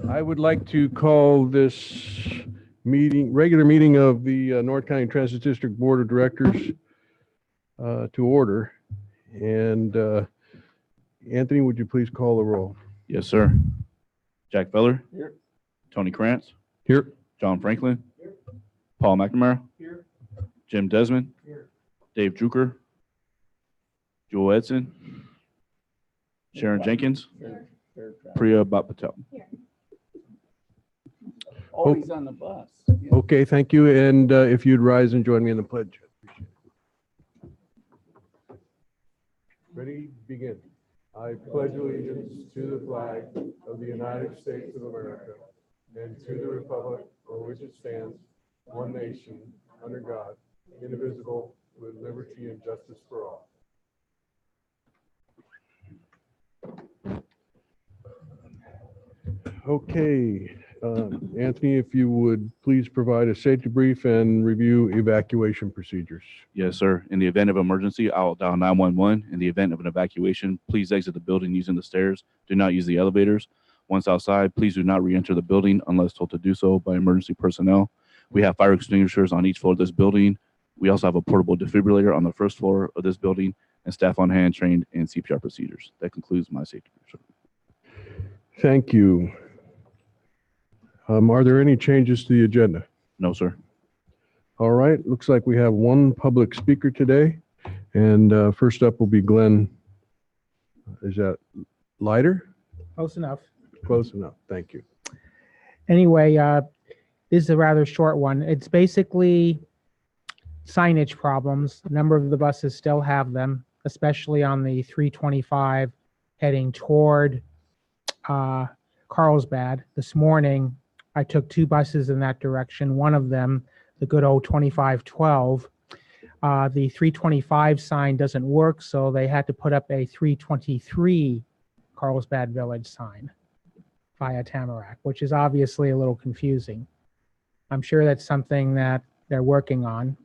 I would like to call this regular meeting of the North County Transit District Board of Directors to order. And Anthony, would you please call the roll? Yes, sir. Jack Feller. Here. Tony Krantz. Here. John Franklin. Here. Paul McNamara. Here. Jim Desmond. Here. Dave Drucker. Joel Edson. Sharon Jenkins. Here. Priya Bhat-Patel. Always on the bus. Okay, thank you. And if you'd rise and join me in the pledge. Ready? Begin. I pledge allegiance to the flag of the United States of America and to the republic for which it stands, one nation, under God, indivisible, with liberty and justice for all. Okay, Anthony, if you would please provide a safety brief and review evacuation procedures. Yes, sir. In the event of emergency, I'll dial 911. In the event of an evacuation, please exit the building using the stairs. Do not use the elevators. Once outside, please do not re-enter the building unless told to do so by emergency personnel. We have fire extinguishers on each floor of this building. We also have a portable defibrillator on the first floor of this building and staff on hand trained in CPR procedures. That concludes my safety brief. Thank you. Are there any changes to the agenda? No, sir. All right, looks like we have one public speaker today. And first up will be Glenn. Is that Leiter? Close enough. Close enough, thank you. Anyway, this is a rather short one. It's basically signage problems. A number of the buses still have them, especially on the 325 heading toward Carlsbad. This morning, I took two buses in that direction. One of them, the good old 2512, the 325 sign doesn't work, so they had to put up a 323 Carlsbad Village sign via Tamarack, which is obviously a little confusing. I'm sure that's something that they're working on.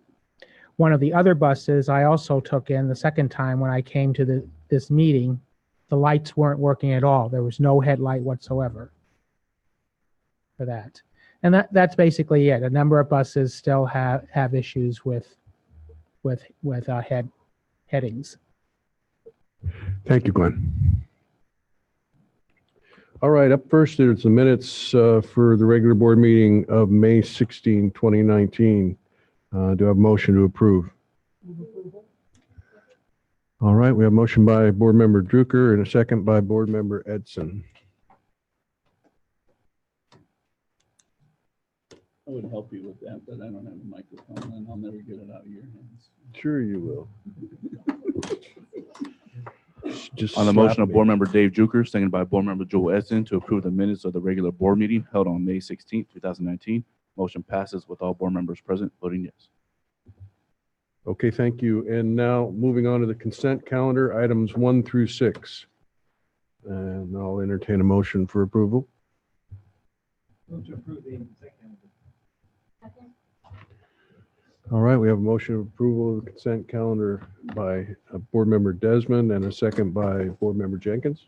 One of the other buses I also took in the second time when I came to this meeting, the lights weren't working at all. There was no headlight whatsoever for that. And that's basically it. A number of buses still have issues with headings. Thank you, Glenn. All right, up first, there's the minutes for the regular board meeting of May 16, 2019. Do I have a motion to approve? All right, we have a motion by Board Member Drucker and a second by Board Member Edson. I would help you with that, but I don't have a microphone and I'll never get it out of your hands. Sure you will. Just On the slap motion of me. Board Member Dave Drucker, seconded by Board Member Joel Edson to approve the minutes of the regular board meeting held on May 16, 2019. Motion passes with all board members present voting yes. Okay, thank you. And now moving on to the consent calendar, items 1 through 6. And I'll entertain a motion for approval. Move to approve the consent calendar. All right, we have a motion of approval of the consent calendar by Board Member Desmond and a second by Board Member Jenkins.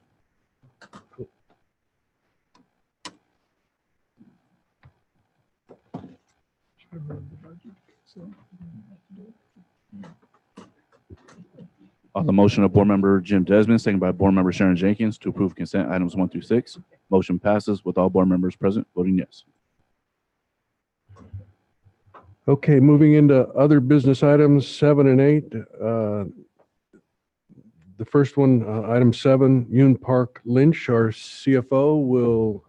On the motion of Board Member Jim Desmond, seconded by Board Member Sharon Jenkins to approve consent items 1 through 6. Motion passes with all board members present voting yes. Okay, moving into other business items, 7 and 8. The first one, item 7, Yoon Park Lynch, our CFO, will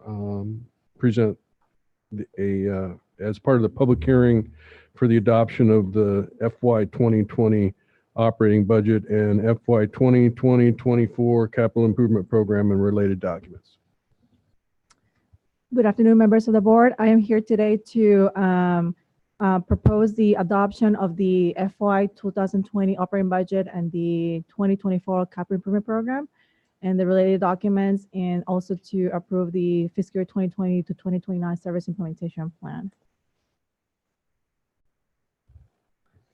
present as part of the public hearing for the adoption of the FY 2020 operating budget and FY 2020-24 capital improvement program and related documents. Good afternoon, members of the board. I am here today to propose the adoption of the FY 2020 operating budget and the 2024 capital improvement program and the related documents, and also to approve the fiscal year 2020 to 2029 service implementation plan.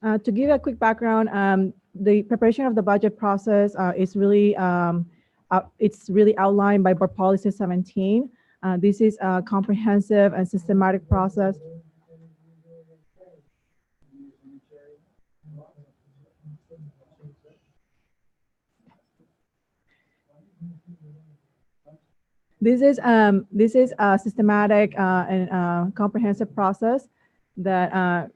To give a quick background, the preparation of the budget process is really it's really outlined by Board Policy 17. This is a comprehensive and systematic process. This is a systematic and comprehensive process that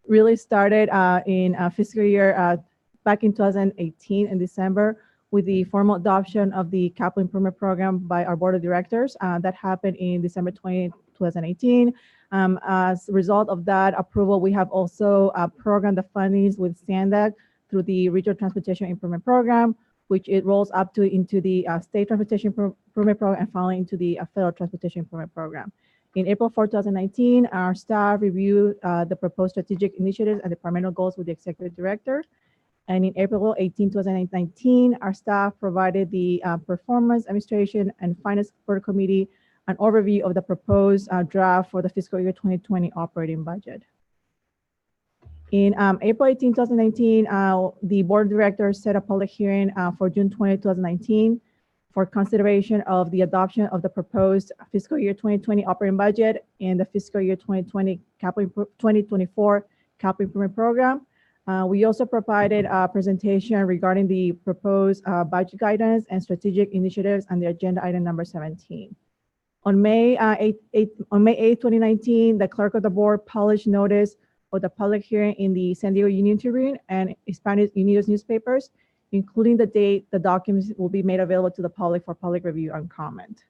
really started in fiscal year back in 2018 in December with the formal adoption of the capital improvement program by our board of directors. That happened in December 2018. As a result of that approval, we have also programmed the fundings with SANDAG through the Regional Transportation Improvement Program, which it rolls up to into the State Transportation Improvement Program and finally into the Federal Transportation Improvement Program. In April 4, 2019, our staff reviewed the proposed strategic initiatives and departmental goals with the executive director. And in April 18, 2019, our staff provided the Performance, Administration, and Finance Board Committee an overview of the proposed draft for the fiscal year 2020 operating budget. In April 18, 2019, the board of directors set a public hearing for June 20, 2019 for consideration of the adoption of the proposed fiscal year 2020 operating budget and the fiscal year 2024 capital improvement program. We also provided a presentation regarding the proposed budget guidance and strategic initiatives and the agenda item number 17. On May 8, 2019, the clerk of the board published notice of the public hearing in the San Diego Union Tribune and Hispanic Unidos newspapers, including the date the documents will be made available to the public for public review and comment.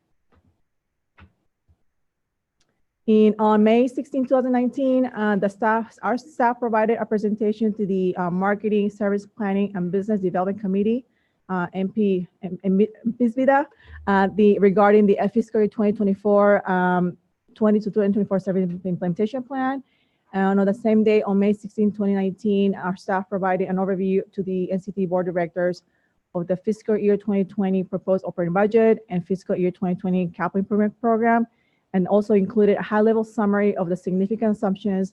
On May 16, 2019, our staff provided a presentation to the Marketing, Service Planning, and Business Development Committee, MPSVIDA, regarding the fiscal year 2024 20 to 2024 service implementation plan. And on the same day, on May 16, 2019, our staff provided an overview to the NCT board of directors of the fiscal year 2020 proposed operating budget and fiscal year 2020 capital improvement program, and also included a high-level summary of the significant assumptions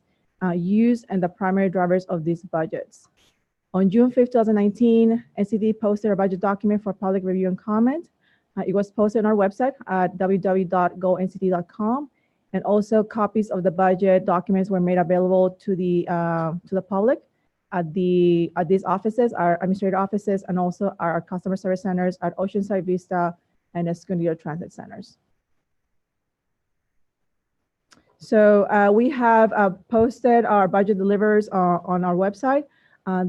used and the primary drivers of these budgets. On June 5, 2019, NCT posted a budget document for public review and comment. It was posted on our website at www.gonct.com. And also copies of the budget documents were made available to the public at these offices, our administrative offices, and also our customer service centers at Oceanside Vista and Escondido Transit Centers. So we have posted our budget delivers on our website.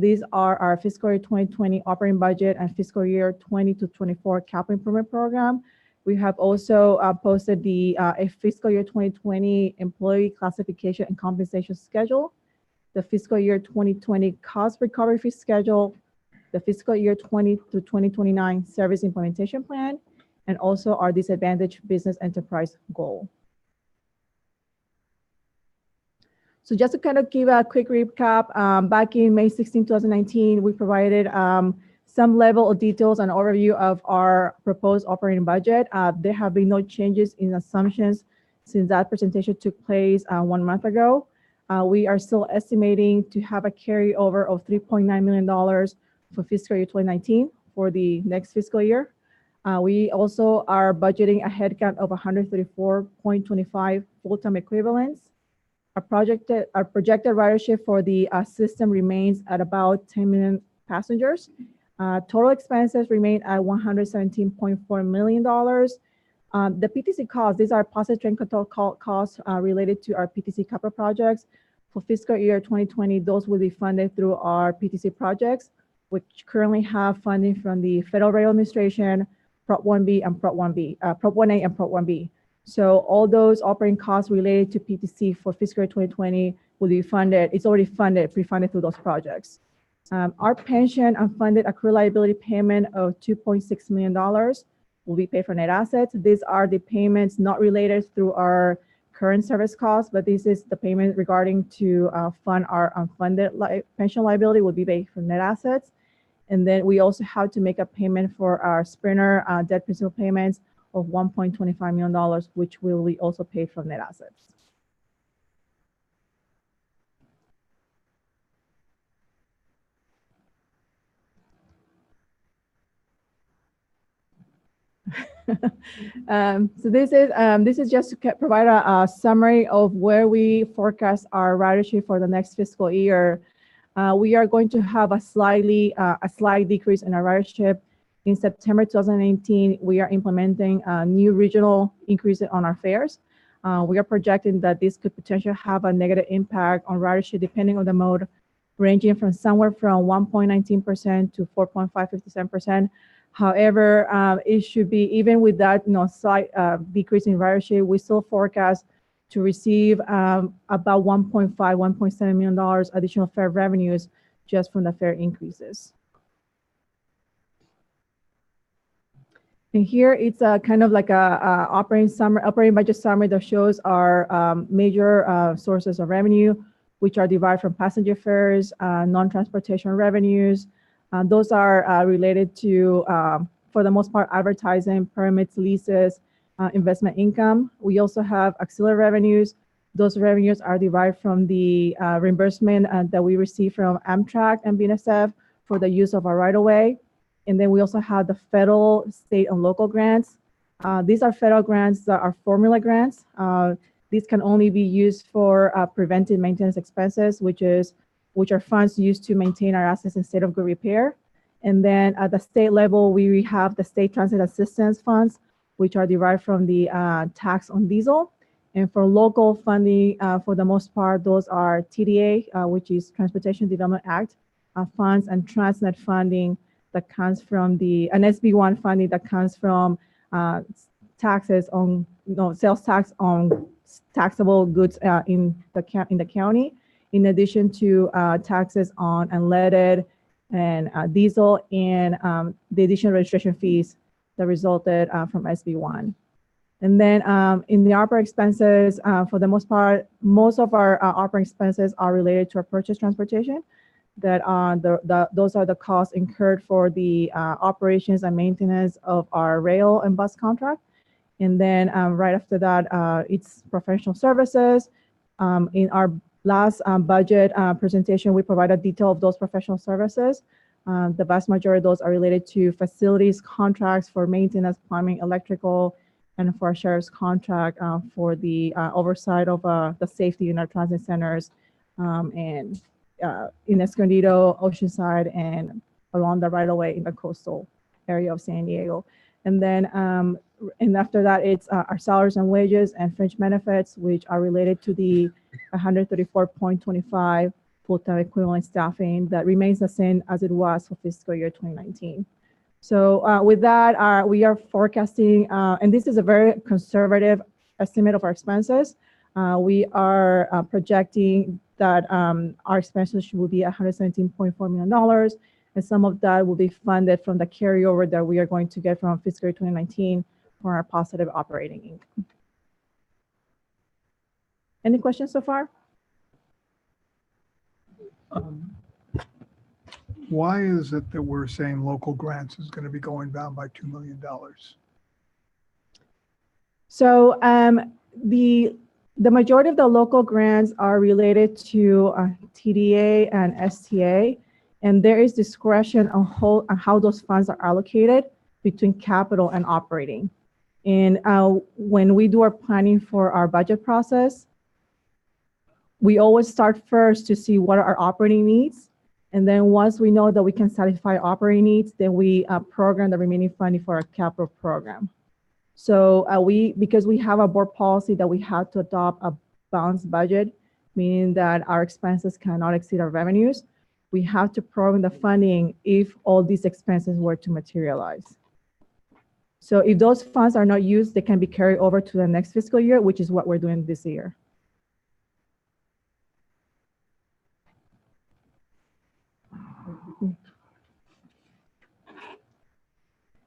These are our fiscal year 2020 operating budget and fiscal year 20 to 24 capital improvement program. We have also posted the fiscal year 2020 employee classification and compensation schedule, the fiscal year 2020 cost recovery fee schedule, the fiscal year 20 to 2029 service implementation plan, and also our disadvantaged business enterprise goal. So just to kind of give a quick recap, back in May 16, 2019, we provided some level of details and overview of our proposed operating budget. There have been no changes in assumptions since that presentation took place 1 month ago. We are still estimating to have a carryover of $3.9 million for fiscal year 2019 for the next fiscal year. We also are budgeting a headcount of 134.25 full-time equivalents. Our projected ridership for the system remains at about 10 million passengers. Total expenses remain at $117.4 million. The PTC costs, these are positive train control costs related to our PTC capital projects. For fiscal year 2020, those will be funded through our PTC projects, which currently have funding from the Federal Rail Administration, Prop 1B and Prop 1B, Prop 1A and Prop 1B. So all those operating costs related to PTC for fiscal year 2020 will be funded. It's already funded, pre-funded through those projects. Our pension unfunded accrued liability payment of $2.6 million will be paid for net assets. These are the payments not related through our current service costs, but this is the payment regarding to fund our unfunded pension liability will be paid from net assets. And then we also have to make a payment for our Sprinter debt principal payments of $1.25 million, which will be also paid from net assets. So this is just to provide a summary of where we forecast our ridership for the next fiscal year. We are going to have a slight decrease in our ridership. In September 2018, we are implementing a new regional increase on our fares. We are projecting that this could potentially have a negative impact on ridership depending on the mode, ranging from somewhere from 1.19% to 4.557%. However, it should be, even with that slight decrease in ridership, we still forecast to receive about $1.7 million additional fare revenues just from the fare increases. And here it's kind of like a operating budget summary that shows our major sources of revenue, which are derived from passenger fares, non-transportation revenues. Those are related to, for the most part, advertising, permits, leases, investment income. We also have auxiliary revenues. Those revenues are derived from the reimbursement that we receive from Amtrak and BNSF for the use of our right-of-way. And then we also have the federal, state, and local grants. These are federal grants that are formula grants. These can only be used for preventive maintenance expenses, which are funds used to maintain our assets in state of good repair. And then at the state level, we have the state transit assistance funds, which are derived from the tax on diesel. And for local funding, for the most part, those are TDA, which is Transportation Development Act funds, and Transnet funding that comes from an SB1 funding that comes from taxes on, sales tax on taxable goods in the county, in addition to taxes on unleaded and diesel, and the additional registration fees that resulted from SB1. And then in the operating expenses, for the most part, most of our operating expenses are related to our purchase transportation. Those are the costs incurred for the operations and maintenance of our rail and bus contract. And then right after that, it's professional services. In our last budget presentation, we provided detail of those professional services. The vast majority of those are related to facilities contracts for maintenance, plumbing, electrical, and for our sheriff's contract for the oversight of the safety in our transit centers and in Escondido, Oceanside, and along the right-of-way in the coastal area of San Diego. And then and after that, it's our salaries and wages and fringe benefits, which are related to the 134.25 full-time equivalent staffing that remains the same as it was for fiscal year 2019. So with that, we are forecasting, and this is a very conservative estimate of our expenses. We are projecting that our expenses will be $117.4 million, and some of that will be funded from the carryover that we are going to get from fiscal year 2019 for our positive operating income. Any questions so far? Why is it that we're saying local grants is going to be going down by $2 million? So the majority of the local grants are related to TDA and STA, and there is discretion on how those funds are allocated between capital and operating. And when we do our planning for our budget process, we always start first to see what are our operating needs. And then once we know that we can satisfy operating needs, then we program the remaining funding for our capital program. So because we have a board policy that we have to adopt a balanced budget, meaning that our expenses cannot exceed our revenues, we have to program the funding if all these expenses were to materialize. So if those funds are not used, they can be carried over to the next fiscal year, which is what we're doing this year.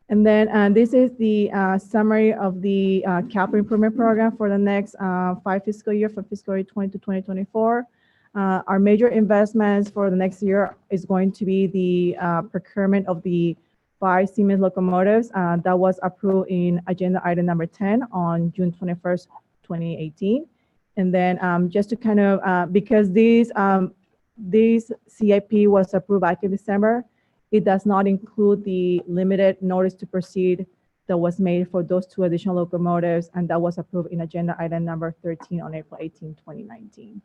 And then this is the summary of the capital improvement program for the next 5 fiscal year, from fiscal year 20 to 2024. Our major investments for the next year is going to be the procurement of the 5 Siemens locomotives that was approved in agenda item number 10 on June 21st, 2018. And then just to kind of, because this CIP was approved back in December, it does not include the limited notice to proceed that was made for those 2 additional locomotives, and that was approved in agenda item number 13 on April 18, 2019.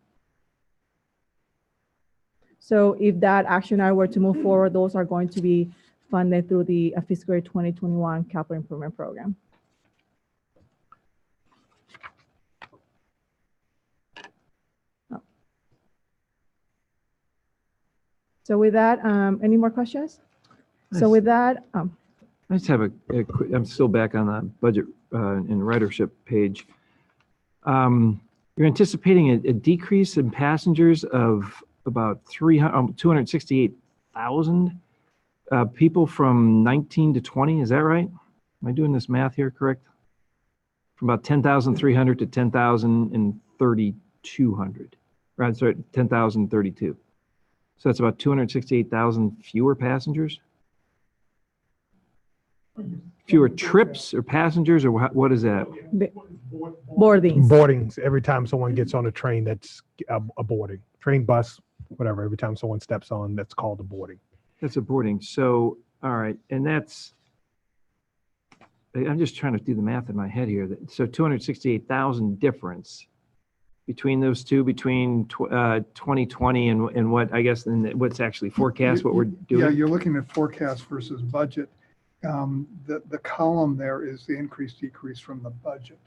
So if that action item were to move forward, those are going to be funded through the fiscal year 2021 capital improvement program. So with that, any more questions? So with that, I just have a quick, I'm still back on the budget and ridership page. You're anticipating a decrease in passengers of about 268,000 people from 19 to 20. Is that right? Am I doing this math here correct? From about 10,300 to 10,300. Right, sorry, 10,032. So that's about 268,000 fewer passengers? Fewer trips or passengers, or what is that? boardings. Boardings, every time someone gets on a train, that's a boarding. Train, bus, whatever, every time someone steps on, that's called a boarding. That's a boarding. So, all right, and that's, I'm just trying to do the math in my head here. So 268,000 difference between those two, between 2020 and what, I guess, and what's actually forecast, what we're doing? Yeah, you're looking at forecast versus budget. The column there is the increase decrease from the budget.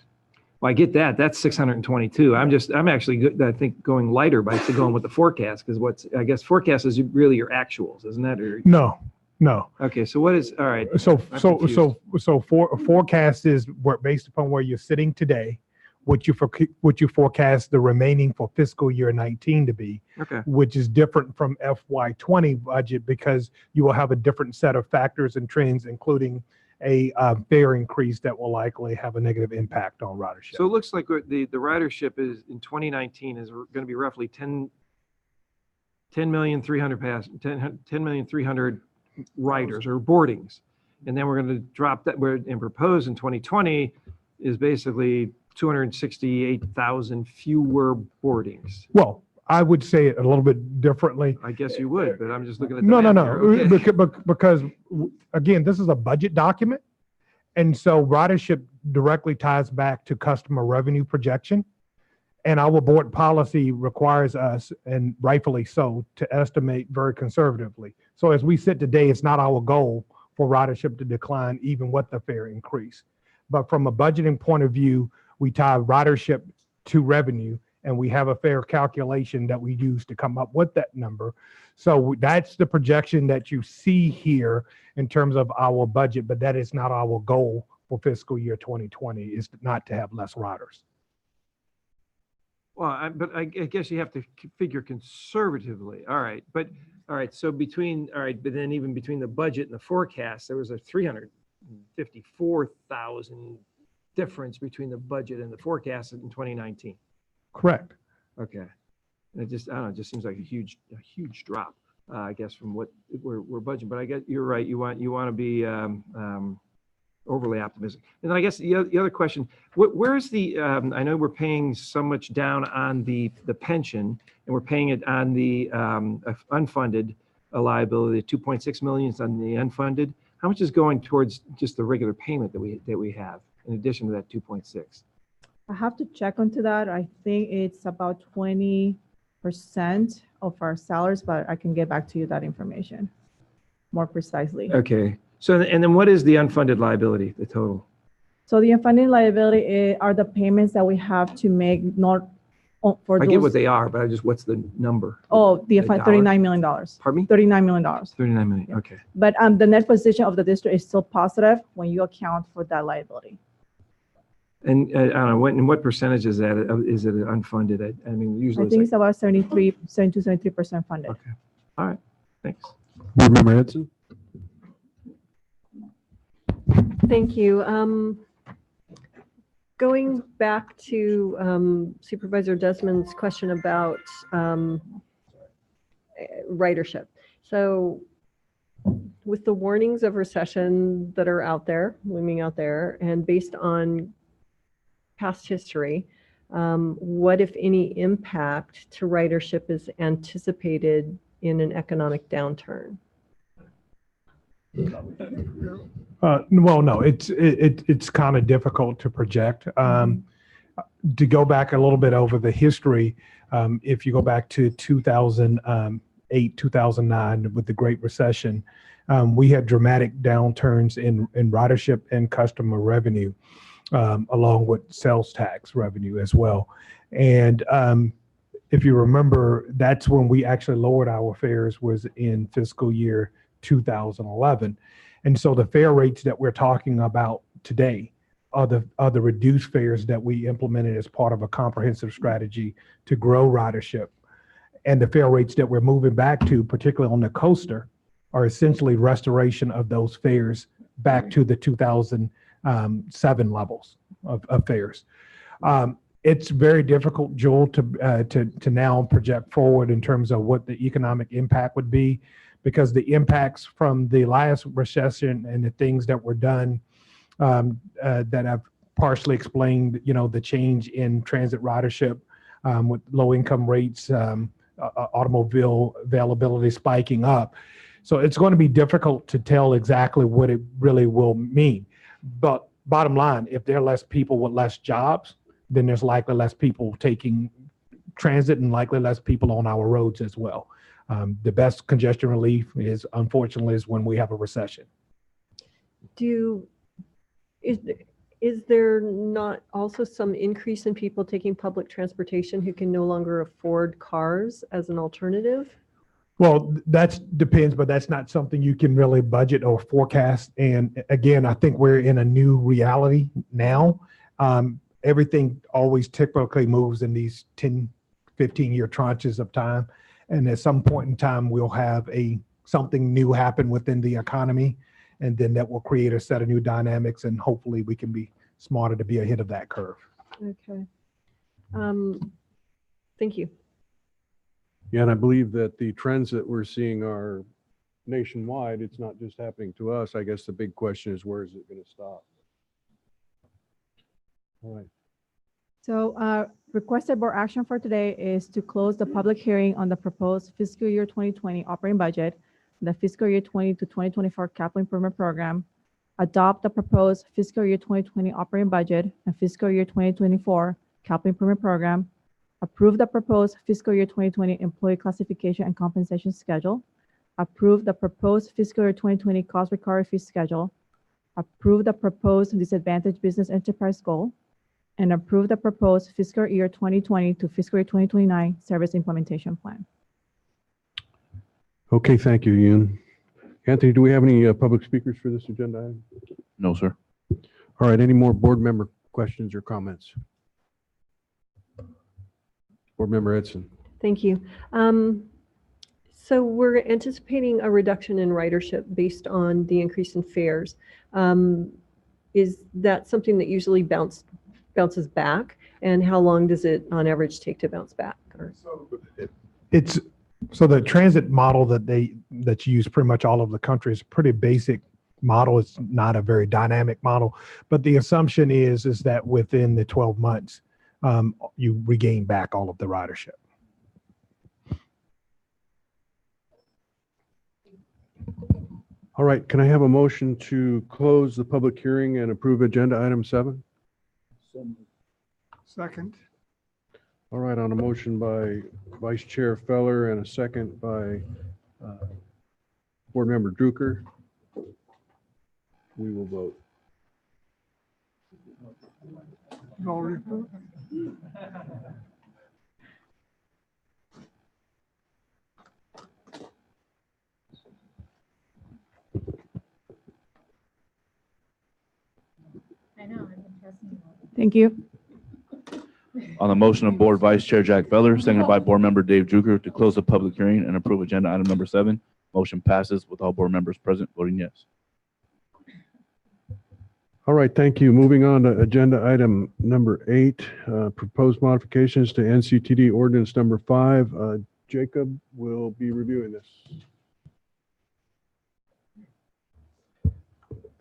Well, I get that. That's 622. I'm actually good, I think, going lighter by going with the forecast, because I guess forecast is really your actuals, isn't that? Or, No. okay, so what is, all right. So confused. forecast is based upon where you're sitting today, what you forecast the remaining for fiscal year 19 to be, Okay. which is different from FY20 budget because you will have a different set of factors and trends, including a fare increase that will likely have a negative impact on ridership. So it looks like the ridership is in 2019 is going to be roughly 10,300 riders or boardings. And then we're going to drop that and propose in 2020 is basically 268,000 fewer boardings. Well, I would say it a little bit differently. I guess you would, but I'm just looking at the No, math here. Okay. because again, this is a budget document. And so ridership directly ties back to customer revenue projection. And our board policy requires us, and rightfully so, to estimate very conservatively. So as we sit today, it's not our goal for ridership to decline even with the fare increase. But from a budgeting point of view, we tie ridership to revenue, and we have a fair calculation that we use to come up with that number. So that's the projection that you see here in terms of our budget, but that is not our goal for fiscal year 2020, is not to have less riders. Well, but I guess you have to figure conservatively. All right. But all right. So but then even between the budget and the forecast, there was a 354,000 difference between the budget and the forecast in 2019. Correct. Okay. And it just, I don't know, it just seems like a huge drop, I guess, from what we're budgeting. But I guess you're right. You want to be overly optimistic. And then I guess the other question, where's the, I know we're paying so much down on the pension, and we're paying it on the unfunded liability, 2.6 million is on the unfunded. How much is going towards just the regular payment that we have in addition to that 2.6? I have to check onto that. I think it's about 20% of our salaries, but I can get back to you that information more precisely. Okay. So, and then what is the unfunded liability, the total? So the unfunded liability are the payments that we have to make, not for I those. get what they are, but what's the number? Oh, the dollar? $39 million. Pardon me? $39 million. 39 million. Yeah. Okay. But the net position of the district is still positive when you account for that liability. And I don't know, what percentage is that? Is it unfunded? I mean, usually I think it's about 73% funded. Okay. All right. Thanks. Board Member Henson? Thank you. Going back to Supervisor Desmond's question about ridership. So with the warnings of recession that are out there, looming out there, and based on past history, what, if any, impact to ridership is anticipated in an economic downturn? Well, no, it's kind of difficult to project. To go back a little bit over the history, if you go back to 2008, 2009 with the Great Recession, we had dramatic downturns in ridership and customer revenue, along with sales tax revenue as well. And if you remember, that's when we actually lowered our fares, was in fiscal year 2011. And so the fare rates that we're talking about today are the reduced fares that we implemented as part of a comprehensive strategy to grow ridership. And the fare rates that we're moving back to, particularly on the coaster, are essentially restoration of those fares back to the 2007 levels of fares. It's very difficult, Joel, to now project forward in terms of what the economic impact would be, because the impacts from the last recession and the things that were done that have partially explained, the change in transit ridership with low income rates, automobile availability spiking up. So it's going to be difficult to tell exactly what it really will mean. But bottom line, if there are less people with less jobs, then there's likely less people taking transit and likely less people on our roads as well. The best congestion relief unfortunately, is when we have a recession. Is there not also some increase in people taking public transportation who can no longer afford cars as an alternative? Well, that depends, but that's not something you can really budget or forecast. And again, I think we're in a new reality now. Everything always typically moves in these 10, 15-year tranches of time. And at some point in time, we'll have something new happen within the economy. And then that will create a set of new dynamics. And hopefully we can be smarter to be ahead of that curve. Okay. Thank you. Yeah, and I believe that the trends that we're seeing are nationwide. It's not just happening to us. I guess the big question is, where is it going to stop? All right. So requested board action for today is to close the public hearing on the proposed fiscal year 2020 operating budget, the fiscal year 20 to 2024 capital improvement program, adopt the proposed fiscal year 2020 operating budget and fiscal year 2024 capital improvement program, approve the proposed fiscal year 2020 employee classification and compensation schedule, approve the proposed fiscal year 2020 cost recovery fee schedule, approve the proposed disadvantaged business enterprise goal, and approve the proposed fiscal year 2020 to fiscal year 2029 service implementation plan. Okay, thank you, Yoon. Anthony, do we have any public speakers for this agenda item? No, sir. All right, any more board member questions or comments? Board Member Edson. Thank you. So we're anticipating a reduction in ridership based on the increase in fares. Is that something that usually bounces back? And how long does it on average take to bounce back? So the transit model that you use pretty much all over the country is a pretty basic model. It's not a very dynamic model, but the assumption is that within the 12 months, you regain back all of the ridership. All right, can I have a motion to close the public hearing and approve agenda item 7? Second. All right, on a motion by Vice Chair Feller and a second by Board Member Drucker, we will vote. Thank you. On the motion of Board Vice Chair Jack Feller, seconded by Board Member Dave Drucker to close the public hearing and approve agenda item number 7, motion passes with all board members present voting yes. All right, thank you. Moving on to agenda item number 8, proposed modifications to NCTD ordinance number 5. Jacob will be reviewing this.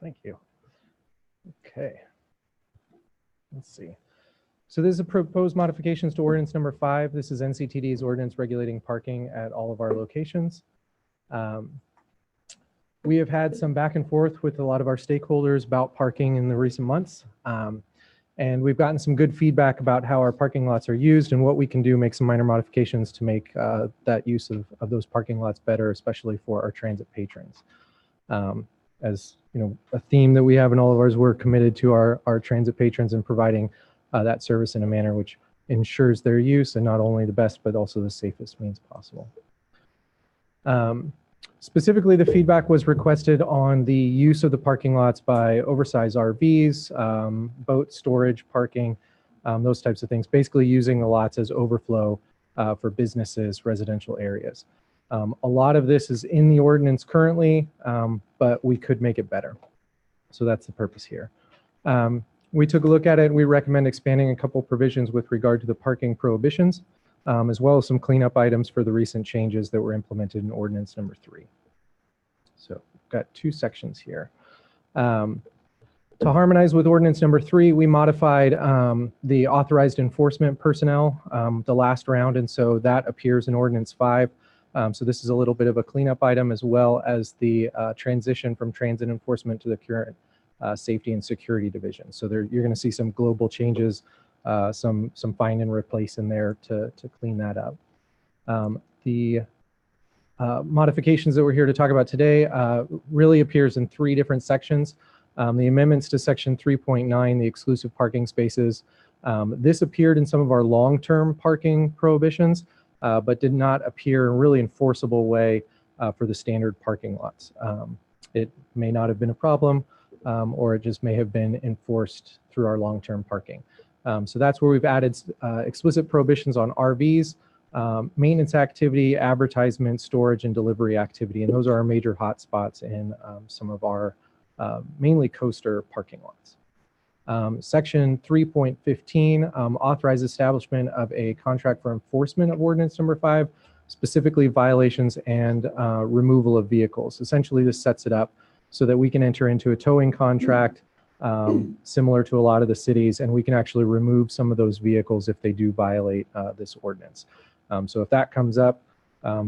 Thank you. Okay. Let's see. So this is proposed modifications to ordinance number 5. This is NCTD's ordinance regulating parking at all of our locations. we have had some back and forth with a lot of our stakeholders about parking in the recent months. And we've gotten some good feedback about how our parking lots are used and what we can do, make some minor modifications to make that use of those parking lots better, especially for our transit patrons. As you know, a theme that we have in all of ours, we're committed to our transit patrons and providing that service in a manner which ensures their use and not only the best, but also the safest means possible. Specifically, the feedback was requested on the use of the parking lots by oversized RVs, boat storage, parking, those types of things, basically using the lots as overflow for businesses, residential areas. A lot of this is in the ordinance currently, but we could make it better. So that's the purpose here. We took a look at it and we recommend expanding a couple provisions with regard to the parking prohibitions, as well as some cleanup items for the recent changes that were implemented in ordinance number 3. So we've got 2 sections here. To harmonize with ordinance number 3, we modified the authorized enforcement personnel the last round, and so that appears in ordinance 5. So this is a little bit of a cleanup item, as well as the transition from transit enforcement to the current safety and security division. So there, you're going to see some global changes, some find and replace in there to clean that up. The modifications that we're here to talk about today really appears in 3 different sections. The amendments to section 3.9, the exclusive parking spaces. This appeared in some of our long-term parking prohibitions, but did not appear in a really enforceable way for the standard parking lots. It may not have been a problem, or it just may have been enforced through our long-term parking. So that's where we've added explicit prohibitions on RVs, maintenance activity, advertisement, storage, and delivery activity. And those are our major hotspots in some of our mainly coaster parking lots. Section 3.15 authorizes establishment of a contract for enforcement of ordinance number 5, specifically violations and removal of vehicles. Essentially, this sets it up so that we can enter into a towing contract similar to a lot of the cities, and we can actually remove some of those vehicles if they do violate this ordinance. So if that comes up,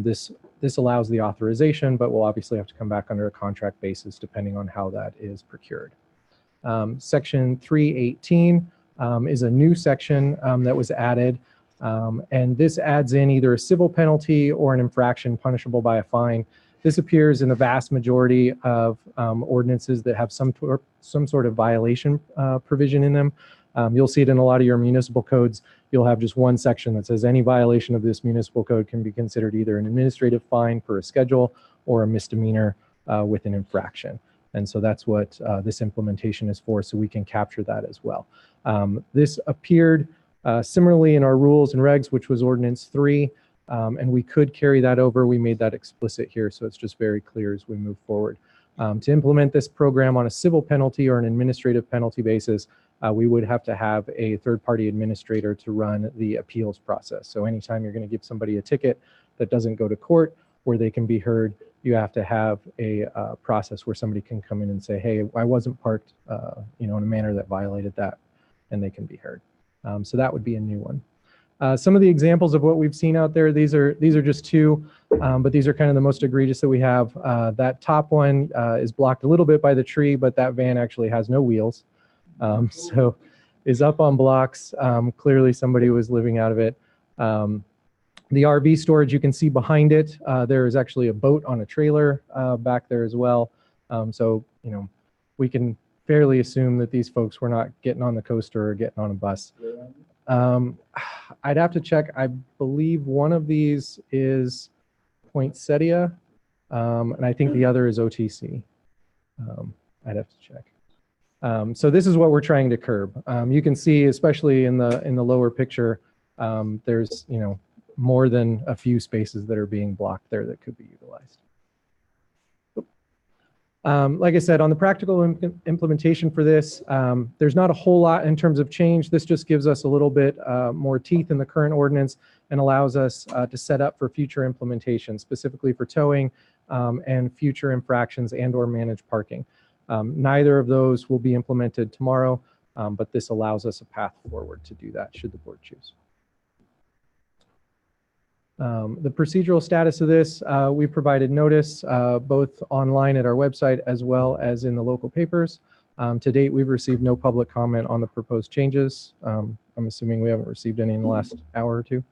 this allows the authorization, but we'll obviously have to come back under a contract basis depending on how that is procured. Section 318 is a new section that was added, and this adds in either a civil penalty or an infraction punishable by a fine. This appears in the vast majority of ordinances that have some sort of violation provision in them. You'll see it in a lot of your municipal codes. You'll have just one section that says any violation of this municipal code can be considered either an administrative fine per a schedule or a misdemeanor with an infraction. And so that's what this implementation is for, so we can capture that as well. This appeared similarly in our rules and regs, which was ordinance 3, and we could carry that over. We made that explicit here, so it's just very clear as we move forward. To implement this program on a civil penalty or an administrative penalty basis, we would have to have a third-party administrator to run the appeals process. So anytime you're going to give somebody a ticket that doesn't go to court where they can be heard, you have to have a process where somebody can come in and say, hey, I wasn't parked in a manner that violated that, and they can be heard. So that would be a new one. Some of the examples of what we've seen out there, these are just 2, but these are kind of the most egregious that we have. That top one is blocked a little bit by the tree, but that van actually has no wheels. So is up on blocks. Clearly somebody was living out of it. The RV storage, you can see behind it, there is actually a boat on a trailer back there as well. So, we can fairly assume that these folks were not getting on the coaster or getting on a bus. I'd have to check. I believe one of these is Poinsettia, and I think the other is OTC. I'd have to check. So this is what we're trying to curb. You can see, especially in the lower picture, there's more than a few spaces that are being blocked there that could be utilized. Like I said, on the practical implementation for this, there's not a whole lot in terms of change. This just gives us a little bit more teeth in the current ordinance and allows us to set up for future implementation, specifically for towing and future infractions and or managed parking. Neither of those will be implemented tomorrow, but this allows us a path forward to do that should the board choose. The procedural status of this, we provided notice both online at our website as well as in the local papers. To date, we've received no public comment on the proposed changes. I'm assuming we haven't received any in the last hour or two.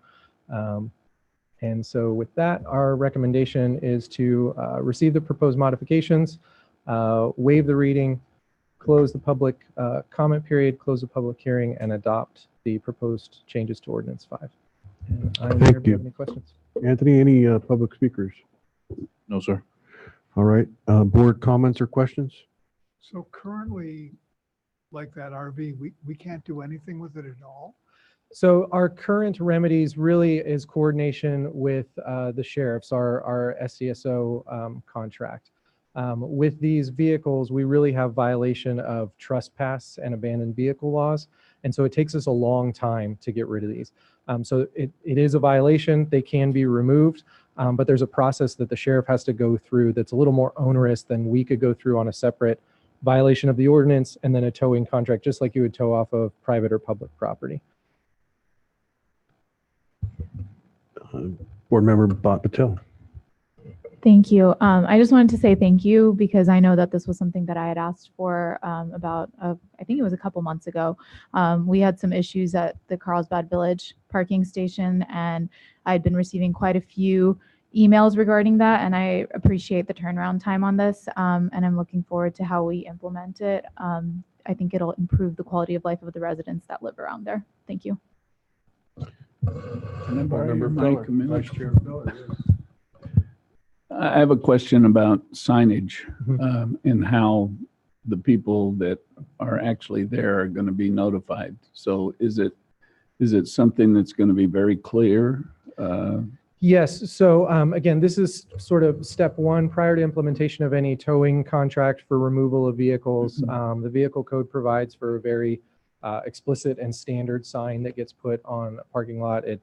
And so with that, our recommendation is to receive the proposed modifications, waive the reading, close the public comment period, close the public hearing, and adopt the proposed changes to Ordinance 5. And I'm Thank here if you you. have any questions. Anthony, any public speakers? No, sir. All right, board comments or questions? So currently, like that RV, we can't do anything with it at all? So our current remedies really is coordination with the sheriffs, our SCSO contract. With these vehicles, we really have violation of trespass and abandoned vehicle laws. And so it takes us a long time to get rid of these. So it is a violation. They can be removed, but there's a process that the sheriff has to go through that's a little more onerous than we could go through on a separate violation of the ordinance and then a towing contract, just like you would tow off of private or public property. Board member Bhat Patel. Thank you. I just wanted to say thank you because I know that this was something that I had asked for about, I think it was a couple months ago. We had some issues at the Carlsbad Village parking station, and I'd been receiving quite a few emails regarding that, and I appreciate the turnaround time on this, and I'm looking forward to how we implement it. I think it'll improve the quality of life of the residents that live around there. Thank you. Can I borrow your Member mic a Feller, minute? Vice Chair Feller, yes. I have a question about signage Mhm. and how the people that are actually there are going to be notified. So is it something that's going to be very clear? Yes. So again, this is sort of step one prior to implementation of any towing contract for removal of vehicles. The vehicle code provides for a very explicit and standard sign that gets put on a parking lot. It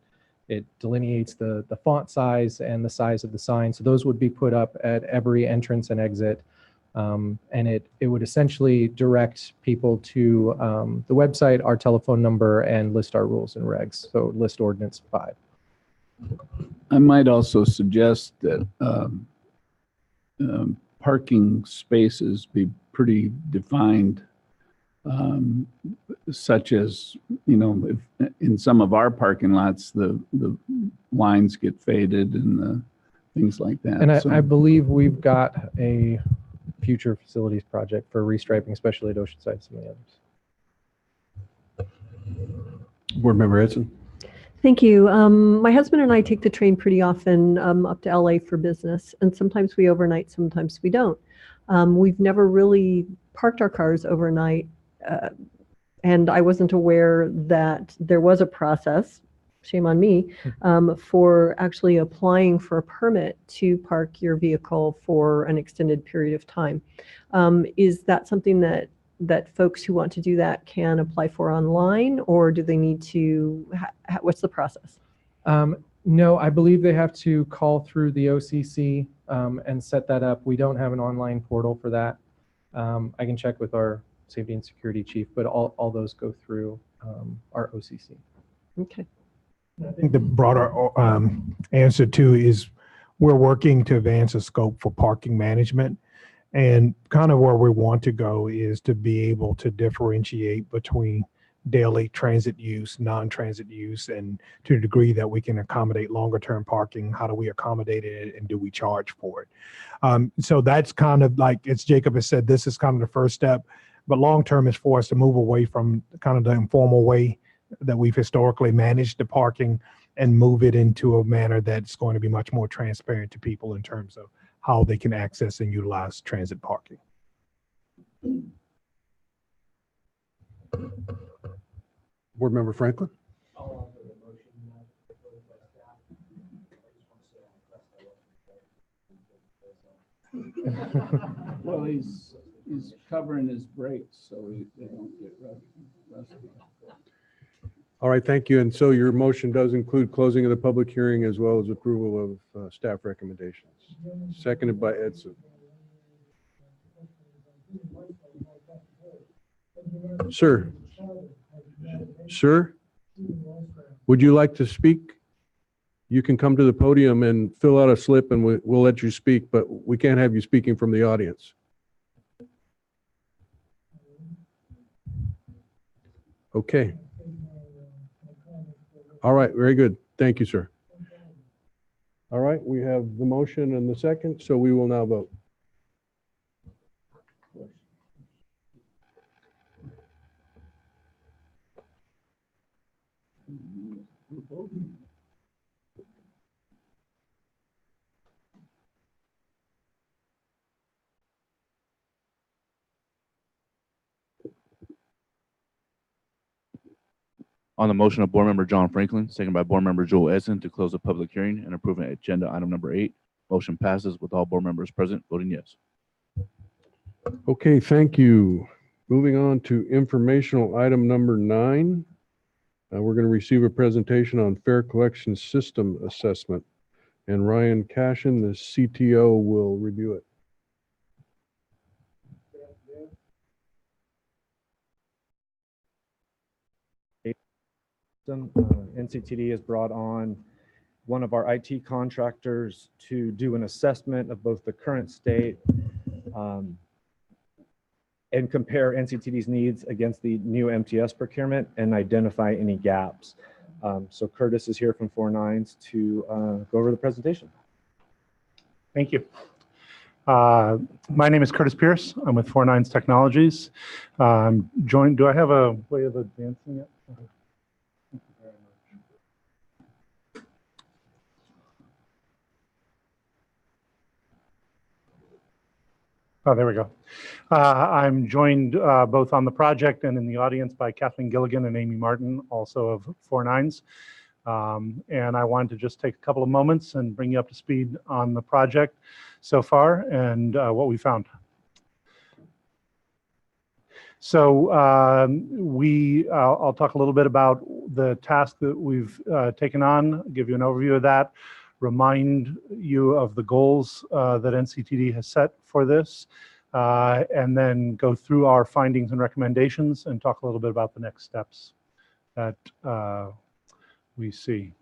delineates the font size and the size of the sign. So those would be put up at every entrance and exit. And it would essentially direct people to the website, our telephone number, and list our rules and regs. So list Ordinance 5. I might also suggest that parking spaces be pretty defined, such as, if in some of our parking lots, the lines get faded and the things like that. And So- I believe we've got a future facilities project for restriping, especially at Oceanside and some of the others. Board member Edson. Thank you. My husband and I take the train pretty often up to LA for business, and sometimes we overnight, sometimes we don't. We've never really parked our cars overnight, and I wasn't aware that there was a process, shame on me, for actually applying for a permit to park your vehicle for an extended period of time. Is that something that folks who want to do that can apply for online, or do they need to, what's the process? No, I believe they have to call through the OCC and set that up. We don't have an online portal for that. I can check with our safety and security chief, but all those go through our OCC. Okay. I think the broader answer too is we're working to advance a scope for parking management. And kind of where we want to go is to be able to differentiate between daily transit use, non-transit use, and to the degree that we can accommodate longer term parking, how do we accommodate it and do we charge for it? So that's kind of like, as Jacob has said, this is kind of the first step, but long term is for us to move away from kind of the informal way that we've historically managed the parking and move it into a manner that's going to be much more transparent to people in terms of how they can access and utilize transit parking. Board member Franklin. Well, he's covering his brakes so they don't get rusty. All right, thank you. And so your motion does include closing of the public hearing as well as approval of staff recommendations. Seconded by Edson. Sir? Sir? Would you like to speak? you can come to the podium and fill out a slip and we'll let you speak, but we can't have you speaking from the audience. Okay. All right, very good. Thank you, sir. All right, we have the motion and the second, so we will now vote. On the motion of Board Member John Franklin, second by Board Member Joel Edson to close the public hearing and approve agenda item number 8, motion passes with all board members present voting yes. Okay, thank you. Moving on to informational item number 9. We're going to receive a presentation on Fair Collection System Assessment. And Ryan Cashin, the CTO, will review it. NCTD has brought on one of our IT contractors to do an assessment of both the current state and compare NCTD's needs against the new MTS procurement and identify any gaps. So Curtis is here from 49s to go over the presentation. Thank you. My name is Curtis Pierce. I'm with 49s Technologies. Joined. Do I have a way of advancing it? Oh, there we go. I'm joined both on the project and in the audience by Kathleen Gilligan and Amy Martin, also of 49s. And I wanted to just take a couple of moments and bring you up to speed on the project so far and what we found. So I'll talk a little bit about the task that we've taken on, give you an overview of that, remind you of the goals that NCTD has set for this, and then go through our findings and recommendations and talk a little bit about the next steps that we see.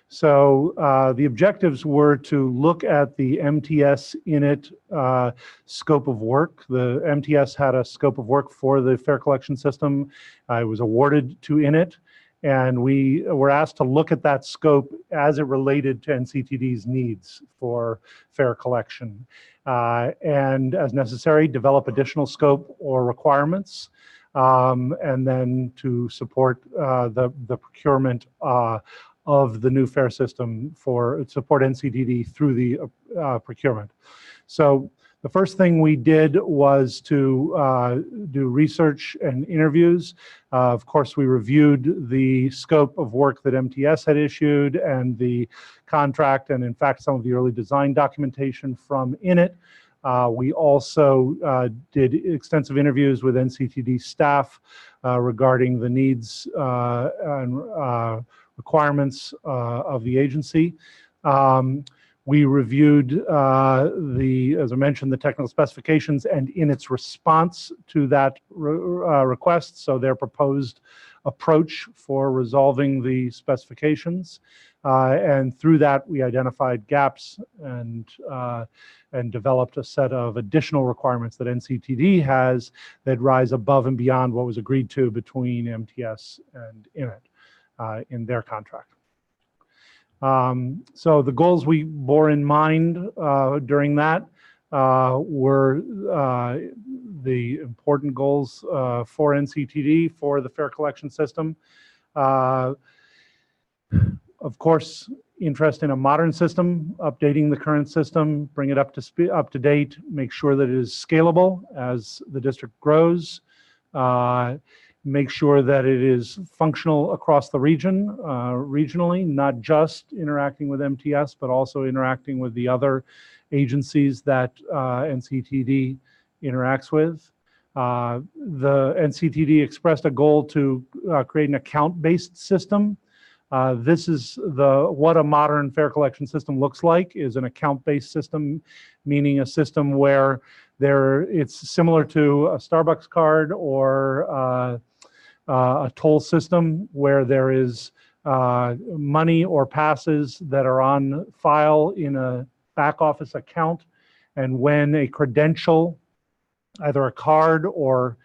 So the objectives were to look at the MTS Init scope of work. The MTS had a scope of work for the Fair Collection System. It was awarded to Init. And we were asked to look at that scope as it related to NCTD's needs for fair collection. And as necessary, develop additional scope or requirements, and then to support the procurement of the new fair system for support NCTD through the procurement. So the first thing we did was to do research and interviews. Of course, we reviewed the scope of work that MTS had issued and the contract, and in fact, some of the early design documentation from Init. We also did extensive interviews with NCTD staff regarding the needs and requirements of the agency. We reviewed as I mentioned, the technical specifications and Init's response to that request, so their proposed approach for resolving the specifications. And through that, we identified gaps and developed a set of additional requirements that NCTD has that rise above and beyond what was agreed to between MTS and Init in their contract. So the goals we bore in mind during that were the important goals for NCTD for the fair collection system. Of course, interest in a modern system, updating the current system, bring it up to date, make sure that it is scalable as the district grows. Make sure that it is functional across the region, regionally, not just interacting with MTS, but also interacting with the other agencies that NCTD interacts with. The NCTD expressed a goal to create an account-based system. This is what a modern fair collection system looks like, is an account-based system, meaning a system where it's similar to a Starbucks card or a toll system where there is money or passes that are on file in a back office account. And when a credential, either a card or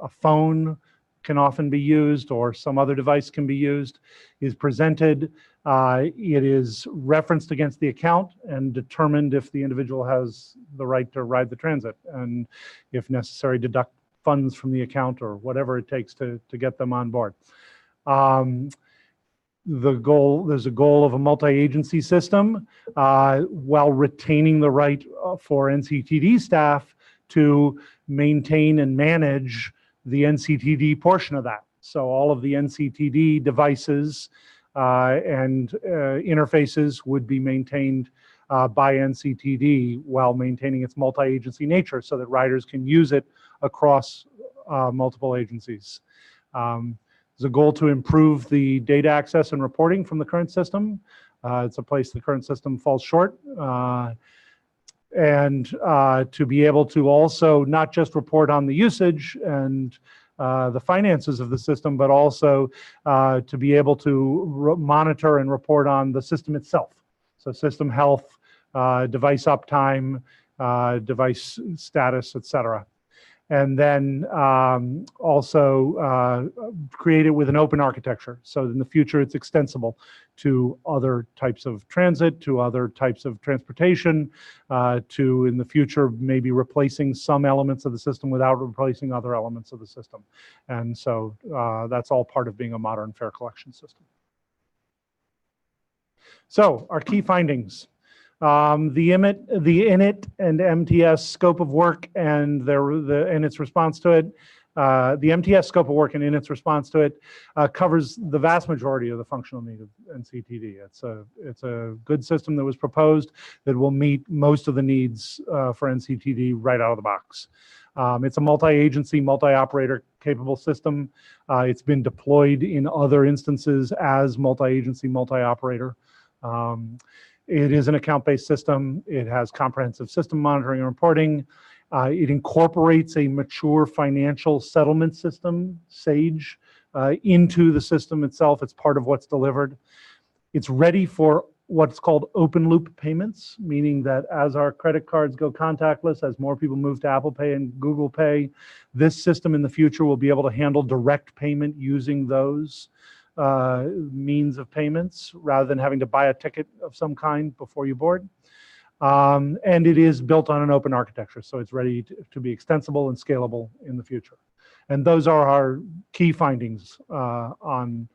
a phone can often be used, or some other device can be used, is presented, it is referenced against the account and determined if the individual has the right to ride the transit, and if necessary, deduct funds from the account or whatever it takes to get them on board. There's a goal of a multi-agency system while retaining the right for NCTD staff to maintain and manage the NCTD portion of that. So all of the NCTD devices and interfaces would be maintained by NCTD while maintaining its multi-agency nature, so that riders can use it across multiple agencies. There's a goal to improve the data access and reporting from the current system. It's a place the current system falls short. And to be able to also not just report on the usage and the finances of the system, but also to be able to monitor and report on the system itself. So system health, device uptime, device status, et cetera. And then also create it with an open architecture. So in the future, it's extensible to other types of transit, to other types of transportation, to in the future, maybe replacing some elements of the system without replacing other elements of the system. And so that's all part of being a modern fare collection system. So our key findings. The INIT and MTS scope of work and its response to it, the MTS scope of work and in its response to it covers the vast majority of the functional need of NCTD. It's a good system that was proposed that will meet most of the needs for NCTD right out of the box. It's a multi-agency, multi-operator capable system. It's been deployed in other instances as multi-agency, multi-operator. It is an account-based system. It has comprehensive system monitoring and reporting. It incorporates a mature financial settlement system, SAGE, into the system itself. It's part of what's delivered. It's ready for what's called open loop payments, meaning that as our credit cards go contactless, as more people move to Apple Pay and Google Pay, this system in the future will be able to handle direct payment using those means of payments rather than having to buy a ticket of some kind before you board. And it is built on an open architecture, so it's ready to be extensible and scalable in the future. And those are our key findings on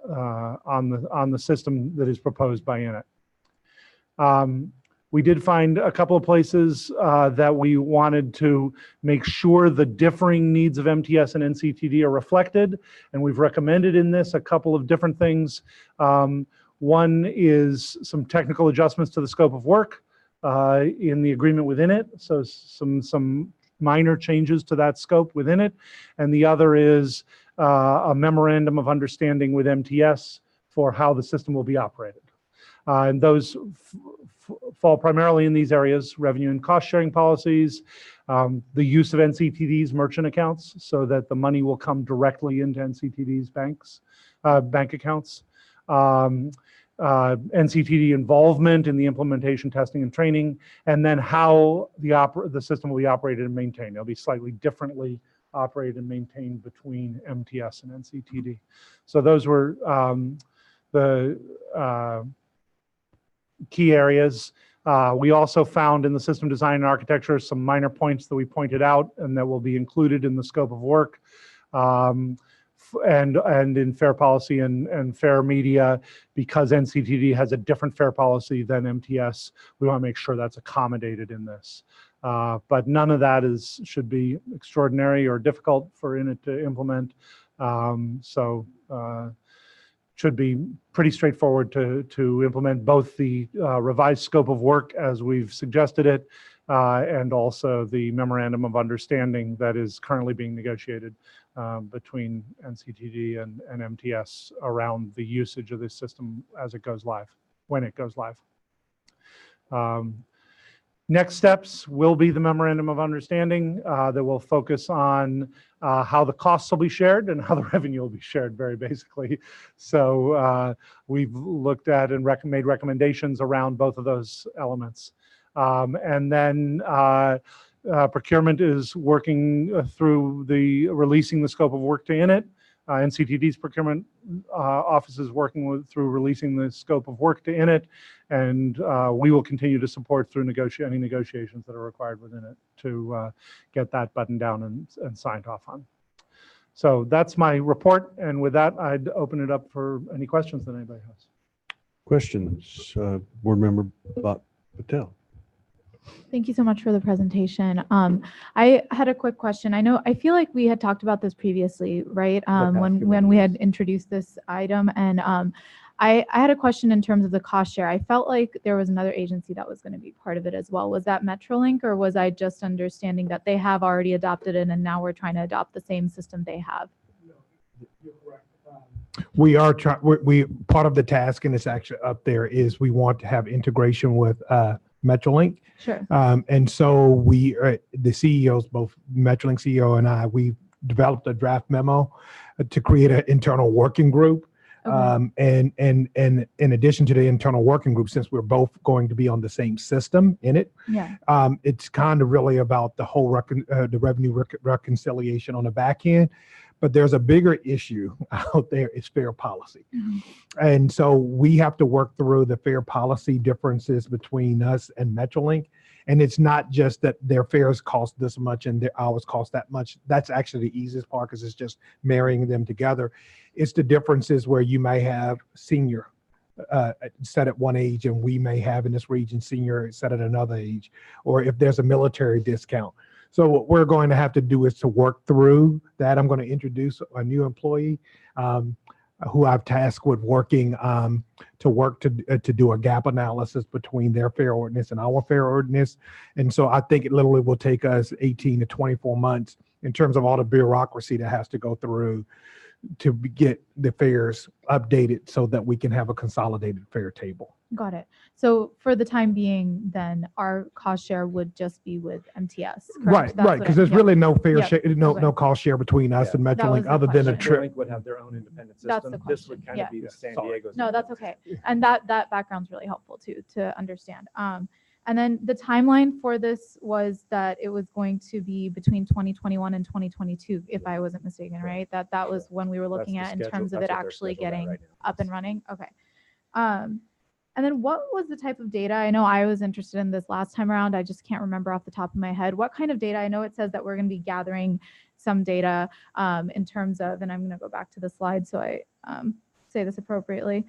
the system that is proposed by INIT. We did find a couple of places that we wanted to make sure the differing needs of MTS and NCTD are reflected, and we've recommended in this a couple of different things. One is some technical adjustments to the scope of work in the agreement within it, so some minor changes to that scope within it, and the other is a memorandum of understanding with MTS for how the system will be operated. And those fall primarily in these areas: revenue and cost sharing policies, the use of NCTD's merchant accounts so that the money will come directly into NCTD's bank accounts, NCTD involvement in the implementation, testing, and training, and then how the system will be operated and maintained. It'll be slightly differently operated and maintained between MTS and NCTD. So those were the key areas. We also found in the system design and architecture some minor points that we pointed out and that will be included in the scope of work. And in fair policy and fair media, because NCTD has a different fair policy than MTS, we want to make sure that's accommodated in this. But none of that should be extraordinary or difficult for INIT to implement. Should be pretty straightforward to implement both the revised scope of work as we've suggested it, and also the memorandum of understanding that is currently being negotiated between NCTD and MTS around the usage of this system as it goes live, when it goes live. Next steps will be the memorandum of understanding that will focus on how the costs will be shared and how the revenue will be shared, very basically. So we've looked at and made recommendations around both of those elements. And then procurement is working through releasing the scope of work to INIT. NCTD's procurement office is working through releasing the scope of work to INIT, and we will continue to support through any negotiations that are required within it to get that buttoned down and signed off on. So that's my report, and with that, I'd open it up for any questions that anybody has. Questions, Board Member Patel. Thank you so much for the presentation. I had a quick question. I feel like we had talked about this previously, right? When we had introduced this item, and I had a question in terms of the cost share. I felt like there was another agency that was going to be part of it as well. Was that Metrolink, or was I just understanding that they have already adopted it and now we're trying to adopt the same system they have? You're correct. We are part of the task, and it's actually up there, is we want to have integration with Metrolink. Sure. And so we, the CEOs, both Metrolink CEO and I, we developed a draft memo to create an internal working group. Okay. And in addition to the internal working group, since we're both going to be on the same system in it, Yeah. it's kind of really about the whole the revenue reconciliation on the back end. But there's a bigger issue out there, is fair policy. Mm-hmm. And so we have to work through the fair policy differences between us and Metrolink. And it's not just that their fares cost this much and their hours cost that much. That's actually the easiest part, because it's just marrying them together. It's the differences where you may have senior set at one age, and we may have in this region senior set at another age, or if there's a military discount. So what we're going to have to do is to work through that. I'm going to introduce a new employee who I've tasked with working to do a gap analysis between their fair ordinance and our fair ordinance. And so I think it literally will take us 18 to 24 months in terms of all the bureaucracy that has to go through to get the fares updated so that we can have a consolidated fare table. Got it. So for the time being, then our cost share would just be with MTS, correct? Right, That's right, what because I- there's yeah. really no fair Yeah, share, okay. no cost share between us and That was Metrolink the other than a question. trip. Metrolink would have their own independent That's system. the This would question. kind Yeah. of be the San Sorry. Diego's. No, that's okay. And that background's really helpful too, to understand. And then the timeline for this was that it was going to be between 2021 and 2022, if I wasn't mistaken, right? That was when we were looking That's at the in terms of schedule. it That's what they're actually scheduled at getting right now. up and running. Okay. And then what was the type of data? I know I was interested in this last time around. I just can't remember off the top of my head. What kind of data? I know it says that we're going to be gathering some data in terms of, and I'm going to go back to the slide so I say this appropriately.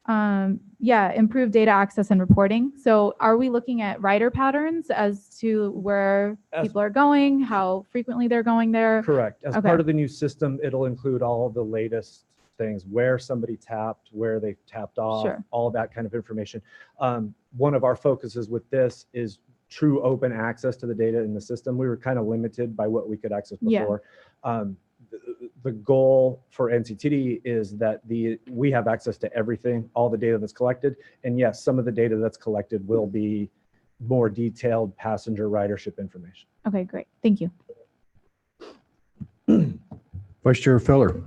Improved data access and reporting. So are we looking at rider patterns as to where people are going, how frequently they're going there? Correct. As Okay. part of the new system, it'll include all of the latest things, where somebody tapped, where they tapped off, Sure. all of that kind of information. One of our focuses with this is true open access to the data in the system. We were kind of limited by what we could access Yeah. before. The goal for NCTD is that we have access to everything, all the data that's collected. And yes, some of the data that's collected will be more detailed passenger ridership information. Okay, great. Thank you. Vice Chair Feller.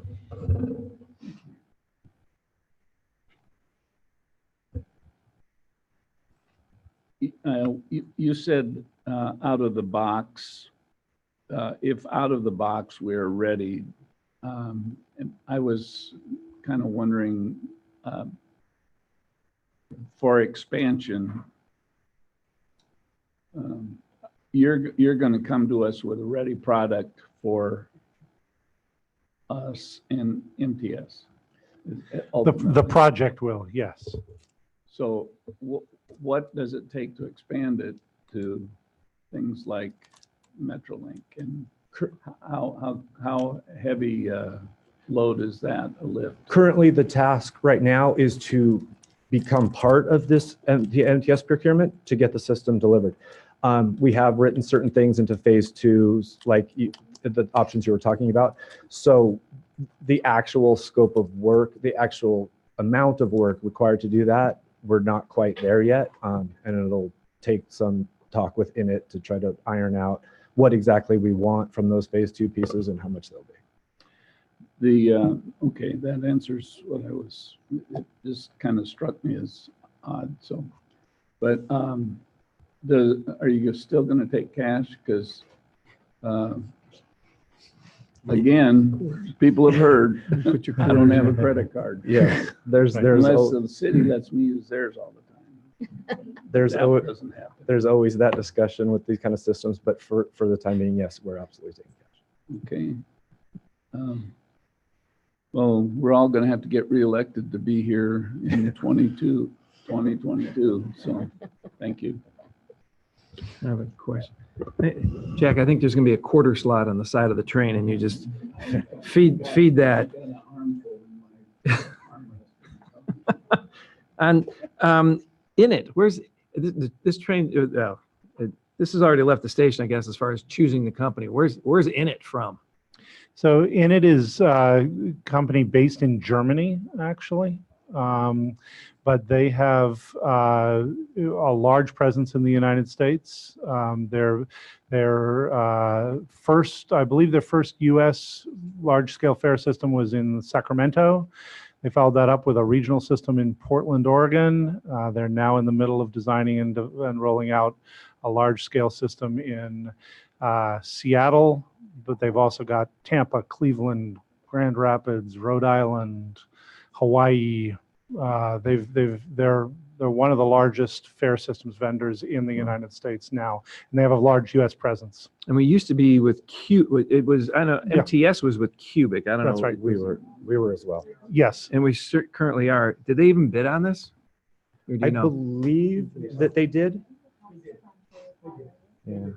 You said out of the box, if out of the box we're ready, and I was kind of wondering for expansion, you're going to come to us with a ready product for us and MTS. The project will, yes. So what does it take to expand it to things like Metrolink, and how heavy load is that, a lift? Currently, the task right now is to become part of this, the MTS procurement, to get the system delivered. We have written certain things into phase 2, like the options you were talking about. So the actual scope of work, the actual amount of work required to do that, we're not quite there yet. And it'll take some talk with Init to try to iron out what exactly we want from those phase 2 pieces and how much they'll be. Okay, that answers what I was, it just kind of struck me as odd, so. But are you still going to take cash? Because again, people have heard, I don't have a credit card. Yeah, there's Unless the city lets me use theirs all the time. there's That always, doesn't happen. there's always that discussion with these kind of systems, but for the time being, yes, we're absolutely taking cash. Okay. Well, we're all going to have to get reelected to be here in 2022. So thank you. I have a question. Hey, Jack, I think there's going to be a quarter slot on the side of the train and you just feed that. And in it, where's this train? This has already left the station, I guess, as far as choosing the company. Where's in it from? So Init is a company based in Germany, actually. But they have a large presence in the United States. Their first, I believe their first U.S. large-scale fare system was in Sacramento. They followed that up with a regional system in Portland, Oregon. They're now in the middle of designing and rolling out a large-scale system in Seattle, but they've also got Tampa, Cleveland, Grand Rapids, Rhode Island, Hawaii. They're one of the largest fare systems vendors in the United States now, and they have a large U.S. presence. And we used to be with it was, I know, Yeah. MTS was with Cubic. I don't know. That's right. We were as well. Yes. And we currently are. Did they even bid on this? Or do I you know? believe that they did. Yeah.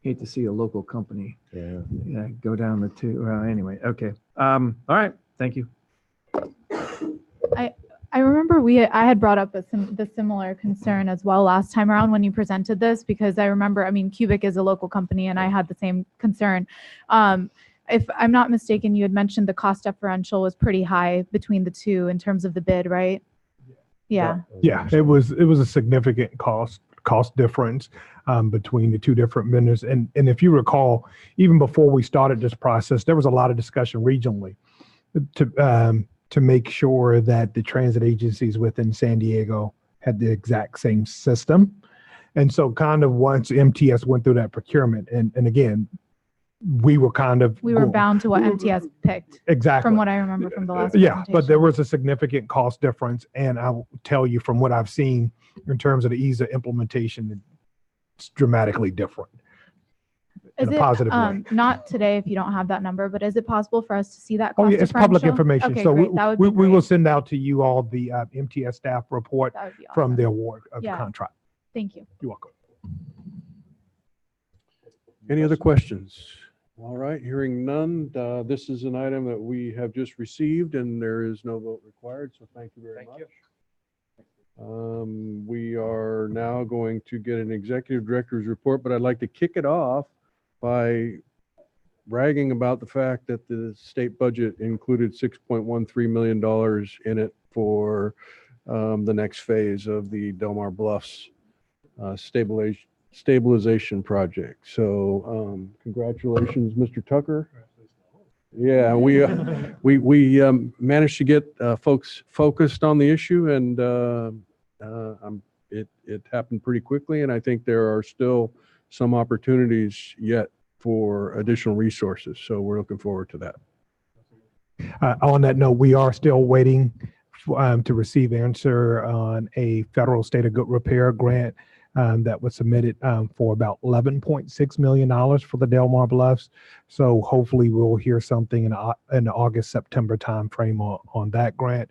Hate to see a local company Yeah. go down the two. Well, anyway, okay. All right. Thank you. I remember I had brought up the similar concern as well last time around when you presented this, because I remember, I mean, Cubic is a local company and I had the same concern. If I'm not mistaken, you had mentioned the cost differential was pretty high between the two in terms of the bid, right? Yeah. Yeah, it was a significant cost difference between the two different vendors. And if you recall, even before we started this process, there was a lot of discussion regionally to make sure that the transit agencies within San Diego had the exact same system. And so kind of once MTS went through that procurement, and again, we were bound to what MTS picked. Exactly. From what I remember from the last Yeah, but there presentation. was a significant cost difference, and I'll tell you from what I've seen in terms of the ease of implementation, it's dramatically different Is in a it, positive way. not today if you don't have that number, but is it possible for us to see that Oh, cost yeah, it's public differential? information. Okay, So great. That would be we will great. send out to you all the MTS staff report That would be from awesome. the award of the Yeah. contract. Thank you. You're welcome. Any other questions? All right, hearing none. This is an item that we have just received and there is no vote required, so thank you very much. We are now going to get an executive director's report, but I'd like to kick it off by bragging about the fact that the state budget included $6.13 million in it for the next phase of the Del Mar Bluffs stabilization project. So congratulations, Mr. Tucker. Yeah, we managed to get folks focused on the issue, and it happened pretty quickly. And I think there are still some opportunities yet for additional resources. So we're looking forward to that. On that note, we are still waiting to receive answer on a federal state of good repair grant that was submitted for about $11.6 million for the Del Mar Bluffs. So hopefully we'll hear something in the August, September timeframe on that grant.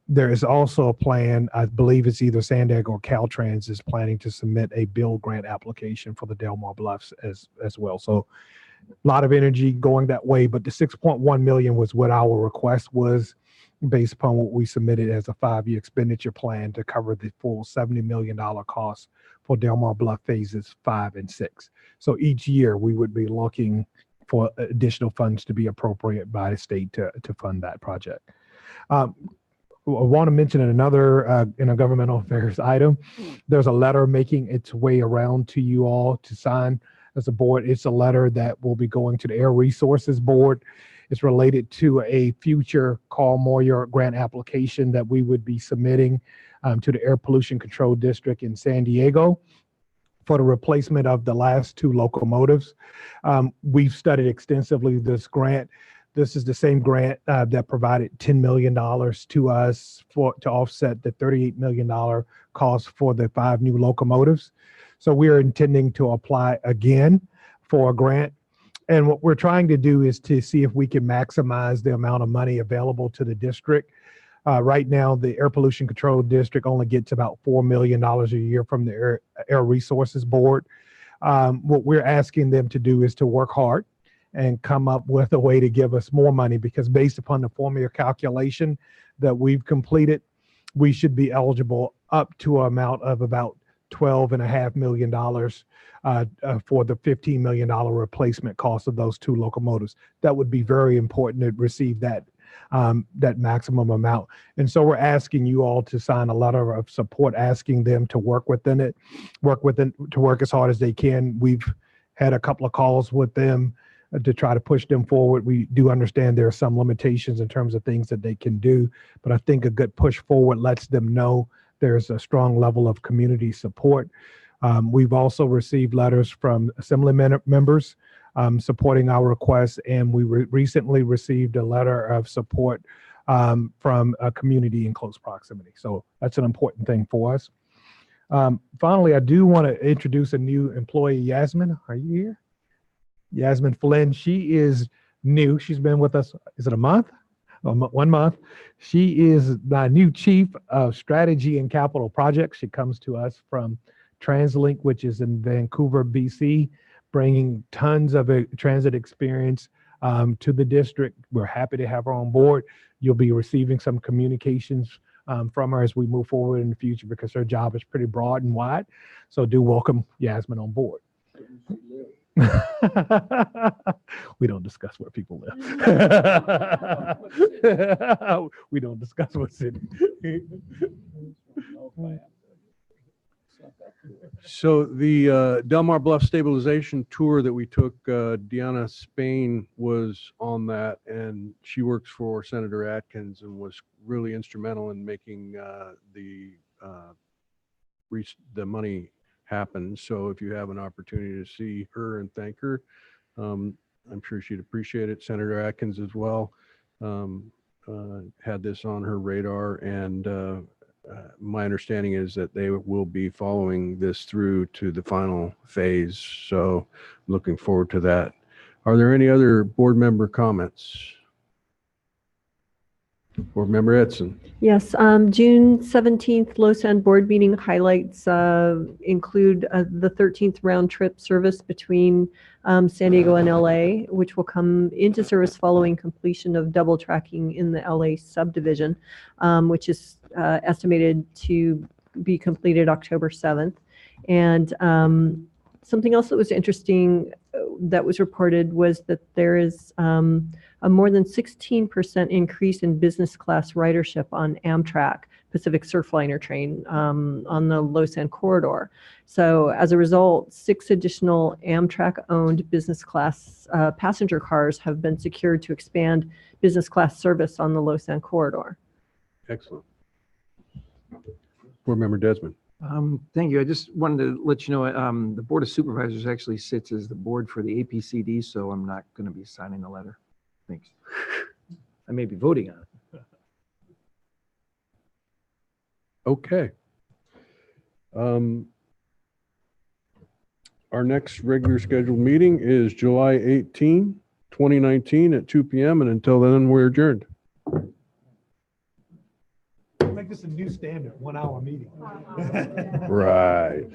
There is also a plan, I believe it's either San Diego or Caltrans is planning to submit a bill grant application for the Del Mar Bluffs as well. So a lot of energy going that way, but the 6.1 million was what our request was based upon what we submitted as a 5-year expenditure plan to cover the full $70 million cost for Del Mar Bluff phases 5 and 6. So each year we would be looking for additional funds to be appropriate by the state to fund that project. want to mention another governmental affairs item. There's a letter making its way around to you all to sign as a board. It's a letter that will be going to the Air Resources Board. It's related to a future Carl Moyer grant application that we would be submitting to the Air Pollution Control District in San Diego for the replacement of the last 2 locomotives. We've studied extensively this grant. This is the same grant that provided $10 million to us to offset the $38 million cost for the 5 new locomotives. So we are intending to apply again for a grant. And what we're trying to do is to see if we can maximize the amount of money available to the district. Right now, the Air Pollution Control District only gets about $4 million a year from the Air Resources Board. What we're asking them to do is to work hard and come up with a way to give us more money, because based upon the formula calculation that we've completed, we should be eligible up to an amount of about $12.5 million for the $15 million replacement cost of those 2 locomotives. That would be very important to receive that maximum amount. And so we're asking you all to sign a letter of support, asking them to work to work as hard as they can. We've had a couple of calls with them to try to push them forward. We do understand there are some limitations in terms of things that they can do, but I think a good push forward lets them know there's a strong level of community support. We've also received letters from assembly members supporting our request, and we recently received a letter of support from a community in close proximity. So that's an important thing for us. Finally, I do want to introduce a new employee. Yasmin, are you here? Yasmin Flynn, she is new. She's been with us, is it a month? 1 month. She is the new Chief of Strategy and Capital Projects. She comes to us from TransLink, which is in Vancouver, BC, bringing tons of transit experience to the district. We're happy to have her on board. You'll be receiving some communications from her as we move forward in the future, because her job is pretty broad and wide. So do welcome Yasmin on board. We don't discuss where people live. We don't discuss what city. So the Del Mar Bluff stabilization tour that we took, Deanna Spain was on that, and she works for Senator Atkins and was really instrumental in making the money happen. So if you have an opportunity to see her and thank her, I'm sure she'd appreciate it. Senator Atkins as well had this on her radar, and my understanding is that they will be following this through to the final phase. So looking forward to that. Are there any other board member comments? Board Member Edson. Yes, June 17th, LoSAN board meeting highlights include the 13th round trip service between San Diego and LA, which will come into service following completion of double tracking in the LA subdivision, which is estimated to be completed October 7th. And something else that was interesting that was reported was that there is a more than 16% increase in business class ridership on Amtrak Pacific Surfliner train on the LoSAN corridor. So as a result, 6 additional Amtrak-owned business class passenger cars have been secured to expand business class service on the LoSAN corridor. Excellent. Board Member Desmond. Thank you. I just wanted to let you know, the Board of Supervisors actually sits as the board for the APCD, so I'm not going to be signing the letter. Thanks. I may be voting on it. Okay. Our next regular scheduled meeting is July 18, 2019 at 2 p.m. And until then, we're adjourned. Make this a new standard, 1 hour meeting. Right.